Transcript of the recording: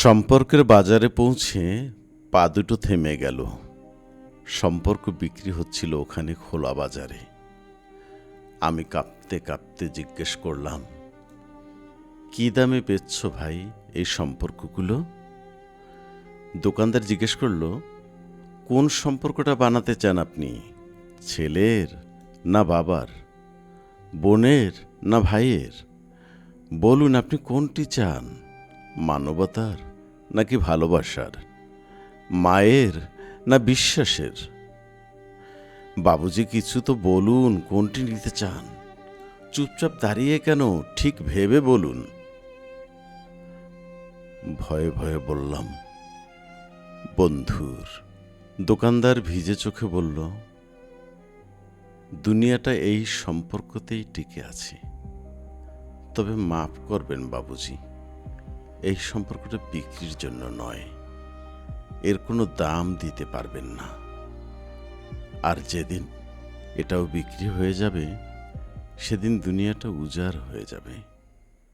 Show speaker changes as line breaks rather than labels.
সম্পর্কের বাজারে পৌঁছে পা দুটো থেমে গেল। সম্পর্ক বিক্রি হচ্ছিল ওখানে খোলা বাজারে। আমি কাঁপতে কাঁপতে জিজ্ঞেস করলাম, কী দামে বেচছ ভাই এই সম্পর্কগুলো? দোকানদার জিজ্ঞেস করল, কোন সম্পর্কটা বানাতে চান আপনি? ছেলের না বাবার, বোনের না ভাইয়ের? বলুন আপনি কোনটি চান, মানবতার নাকি ভালোবাসার, মায়ের না বিশ্বাসের? বাবুজি কিছু তো বলুন, কোনটি নিতে চান? চুপচাপ দাঁড়িয়ে কেন, ঠিক ভেবে বলুন। ভয়ে ভয়ে বললাম, বন্ধুর। দোকানদার ভিজে চোখে বলল, দুনিয়াটা এই সম্পর্কতেই টিকে আছে। তবে মাফ করবেন বাবুজি, এই সম্পর্কটা বিক্রির জন্য নয়, এর কোনো দাম দিতে পারবেন না। আর যেদিন এটাও বিক্রি হয়ে যাবে, সেদিন দুনিয়াটা উজাড় হয়ে যাবে।